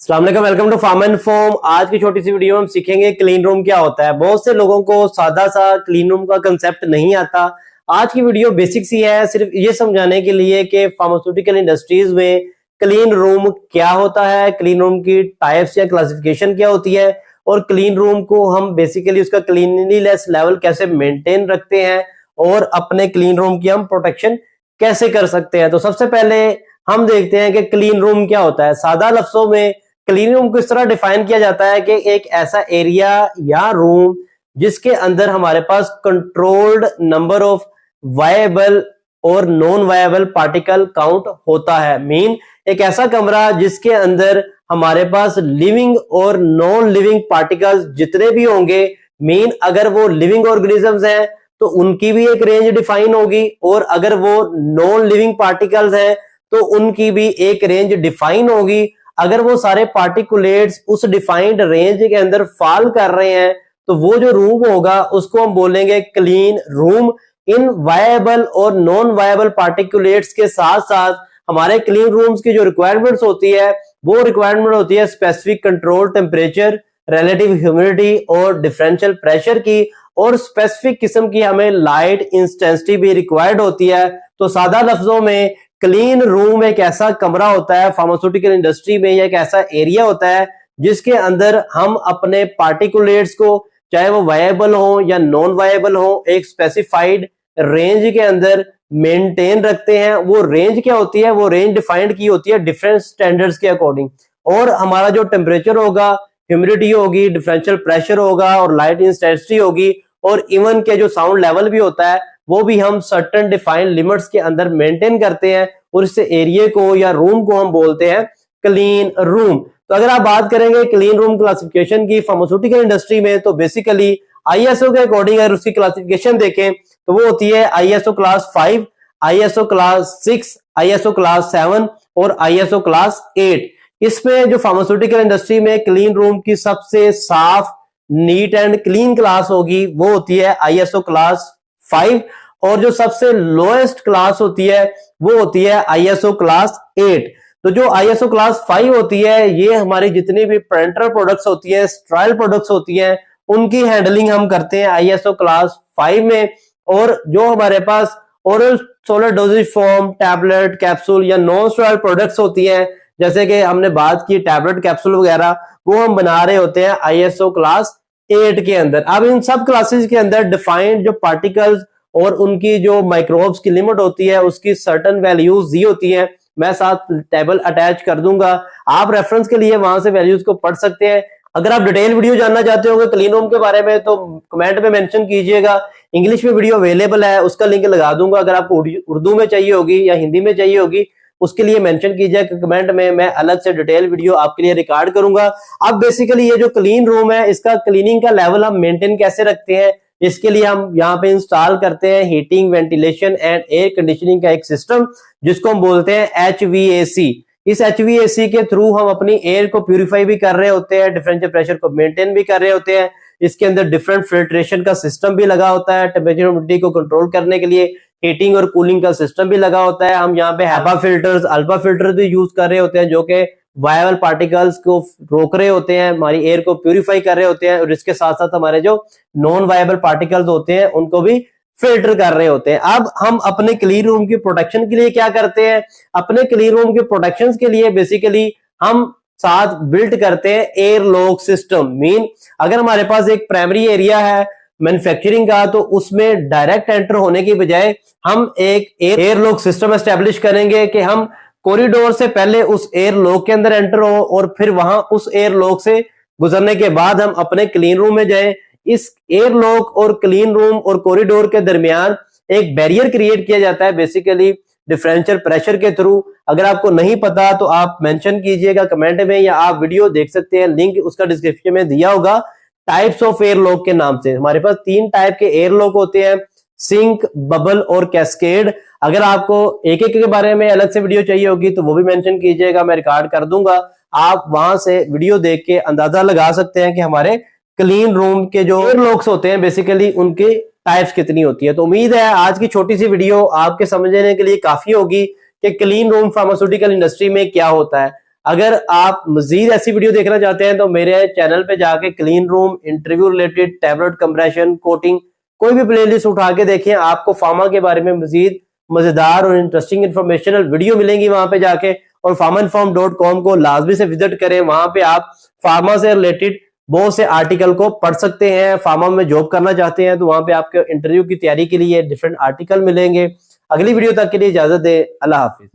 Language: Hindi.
अस्सलाम वालेकुम, welcome to farm and form. आज की छोटी सी वीडियो में हम सीखेंगे क्लीन रूम क्या होता है। बहुत से लोगों को सादा सा क्लीन रूम का कंसेप्ट नहीं आता। आज की वीडियो बेसिक सी है, सिर्फ ये समझाने के लिए कि फार्मास्यूटिकल इंडस्ट्रीज में क्लीन रूम क्या होता है, क्लीन रूम की टाइप्स या क्लासिफिकेशन क्या होती है और क्लीन रूम को हम बेसिकली उसका क्लीनलीनेस लेवल कैसे मेंटेन रखते हैं और अपने क्लीन रूम की हम प्रोटेक्शन कैसे कर सकते हैं। तो सबसे पहले हम देखते हैं कि क्लीन रूम क्या होता है। सादा लफ्जों में क्लीन रूम को इस तरह डिफाइन किया जाता है कि एक ऐसा एरिया या रूम जिसके अंदर हमारे पास कंट्रोल्ड नंबर ऑफ वायबल और नॉन वायबल पार्टिकल काउंट होता है। मीन एक ऐसा कमरा जिसके अंदर हमारे पास लिविंग और नॉन लिविंग पार्टिकल्स जितने भी होंगे, मीन अगर वो लिविंग ऑर्गेनिजम्स हैं तो उनकी भी एक रेंज डिफाइन होगी और अगर वो नॉन लिविंग पार्टिकल्स हैं तो उनकी भी एक रेंज डिफाइन होगी। अगर वो सारे पार्टिकुलेट्स उस डिफाइंड रेंज के अंदर फॉल कर रहे हैं तो वो जो रूम होगा उसको हम बोलेंगे क्लीन रूम। इन वायबल और नॉन वायबल पार्टिकुलेट्स के साथ साथ हमारे क्लीन रूम्स की जो रिक्वायरमेंट्स होती है वो रिक्वायरमेंट होती है specific control temperature, relative humidity और डिफरेंशियल प्रेशर की, और स्पेसिफिक किस्म की हमें लाइट इंटेंसिटी भी रिक्वायर्ड होती है। तो सादा लफ्जों में क्लीन रूम एक ऐसा कमरा होता है फार्मास्यूटिकल इंडस्ट्री में, या एक ऐसा एरिया होता है जिसके अंदर हम अपने पार्टिकुलेट्स को, चाहे वो वायबल हो या नॉन वायबल हो, एक स्पेसिफाइड रेंज के अंदर मेंटेन रखते हैं। वो रेंज क्या होती है? वो रेंज डिफाइंड की होती है डिफरेंट स्टैंडर्ड्स के अकॉर्डिंग, और हमारा जो टेम्परेचर होगा, ह्यूमिडिटी होगी, डिफरेंशियल प्रेशर होगा और लाइट इंटेंसिटी होगी, और इवन के जो साउंड लेवल भी होता है वो भी हम सर्टेन डिफाइंड लिमिट्स के अंदर मेंटेन करते हैं, और इस एरिया को या रूम को हम बोलते हैं क्लीन रूम। तो अगर आप बात करेंगे क्लीन रूम क्लासिफिकेशन की फार्मास्यूटिकल इंडस्ट्री में, तो बेसिकली आईएसओ के अकॉर्डिंग अगर उसकी क्लासिफिकेशन देखें तो वो होती है ISO class 5, ISO class 6, ISO class 7 और आईएसओ क्लास 8। इसमें जो फार्मास्यूटिकल इंडस्ट्री में क्लीन रूम की सबसे साफ, नीट एंड क्लीन क्लास होगी वो होती है आईएसओ क्लास 5, और जो सबसे लोएस्ट क्लास होती है वो होती है आईएसओ क्लास 8। तो जो आईएसओ क्लास 5 होती है ये हमारी जितनी भी पेरेंटल प्रोडक्ट्स होती है, स्टेराइल प्रोडक्ट्स होती हैं, उनकी हैंडलिंग हम करते हैं आईएसओ क्लास 5 में। और जो हमारे पास oral solid dosage form, tablet, capsule या नॉन स्टेराइल प्रोडक्ट्स होती हैं, जैसे कि हमने बात की टैबलेट, कैप्सूल वगैरह, वो हम बना रहे होते हैं आईएसओ क्लास 8 के अंदर। अब इन सब क्लासेस के अंदर डिफाइंड जो पार्टिकल्स और उनकी जो माइक्रोब्स की लिमिट होती है उसकी सर्टेन वैल्यूज दी होती हैं। मैं साथ टेबल अटैच कर दूंगा, आप रेफरेंस के लिए वहां से वैल्यूज को पढ़ सकते हैं। अगर आप डिटेल वीडियो जानना चाहते हो क्लीन रूम के बारे में तो कमेंट में मेंशन कीजिएगा। इंग्लिश में वीडियो अवेलेबल है, उसका लिंक लगा दूंगा। अगर आपको उर्दू में चाहिए होगी या हिंदी में चाहिए होगी उसके लिए मेंशन कीजिएगा कमेंट में, मैं अलग से डिटेल वीडियो आपके लिए रिकॉर्ड करूंगा। अब बेसिकली ये जो क्लीन रूम है इसका क्लीनिंग का लेवल हम मेंटेन कैसे रखते हैं, इसके लिए हम यहाँ पे इंस्टॉल करते हैं heating, ventilation and air conditioning का एक सिस्टम जिसको हम बोलते हैं HVAC। इस HVAC के थ्रू हम अपनी एयर को प्यूरिफाई भी कर रहे होते हैं, डिफरेंशियल प्रेशर को मेंटेन भी कर रहे होते हैं। इसके अंदर डिफरेंट फिल्ट्रेशन का सिस्टम भी लगा होता है, टेम्परेचर ह्यूमिडिटी को कंट्रोल करने के लिए हीटिंग और कूलिंग का सिस्टम भी लगा होता है। हम यहाँ पे HEPA फिल्टर्स, अल्फा फिल्टर भी यूज कर रहे होते हैं जो कि वायबल पार्टिकल्स को रोक रहे होते हैं, हमारी एयर को प्यूरिफाई कर रहे होते हैं, और इसके साथ साथ हमारे जो नॉन वायबल पार्टिकल्स होते हैं उनको भी फिल्टर कर रहे होते हैं। अब हम अपने क्लीन रूम की प्रोटेक्शन के लिए क्या करते हैं? अपने क्लीन रूम के प्रोटेक्शन के लिए बेसिकली हम साथ बिल्ड करते हैं एयर लॉक सिस्टम। मीन अगर हमारे पास एक प्राइमरी एरिया है मैन्युफैक्चरिंग का तो उसमें डायरेक्ट एंटर होने की बजाय हम एक एयर लॉक सिस्टम एस्टेब्लिश करेंगे कि हम कॉरिडोर से पहले उस एयर लॉक के अंदर एंटर हो और फिर वहां उस एयर लॉक से गुजरने के बाद हम अपने क्लीन रूम में जाएं। इस एयर लॉक और क्लीन रूम और कॉरिडोर के दरमियान एक बैरियर क्रिएट किया जाता है बेसिकली डिफरेंशियल प्रेशर के थ्रू। अगर आपको नहीं पता तो आप मेंशन कीजिएगा कमेंट में, या आप वीडियो देख सकते हैं, लिंक उसका डिस्क्रिप्शन में दिया होगा। टाइप्स ऑफ एयर लॉक के नाम से हमारे पास 3 टाइप के एयर लॉक होते हैं, सिंक, बबल और कैस्केड। अगर आपको एक एक के बारे में अलग से वीडियो चाहिए होगी तो वो भी मेंशन कीजिएगा, मैं रिकॉर्ड कर दूंगा। आप वहां से वीडियो देख के अंदाजा लगा सकते हैं कि हमारे क्लीन रूम के जो एयर लॉक्स होते हैं बेसिकली उनके टाइप्स कितनी होती है। तो उम्मीद है आज की छोटी सी वीडियो आपके समझने के लिए काफी होगी कि क्लीन रूम फार्मास्यूटिकल इंडस्ट्री में क्या होता है। अगर आप मजीद ऐसी वीडियो देखना चाहते हैं तो मेरे चैनल पे जाके clean room, interview related, tablet compression, coating, कोई भी प्लेलिस्ट उठा के देखें, आपको फार्मा के बारे में मजीद मजेदार और इंटरेस्टिंग इंफॉर्मेशनल वीडियो मिलेंगी वहां पे जाके। और farmainform.com को लाजमी से विजिट करें, वहां पे आप फार्मा से रिलेटेड बहुत से आर्टिकल को पढ़ सकते हैं। फार्मा में जॉब करना चाहते हैं तो वहां पे आपके इंटरव्यू की तैयारी के लिए डिफरेंट आर्टिकल मिलेंगे। अगली वीडियो तक के लिए इजाजत दें। अल्लाह हाफिज।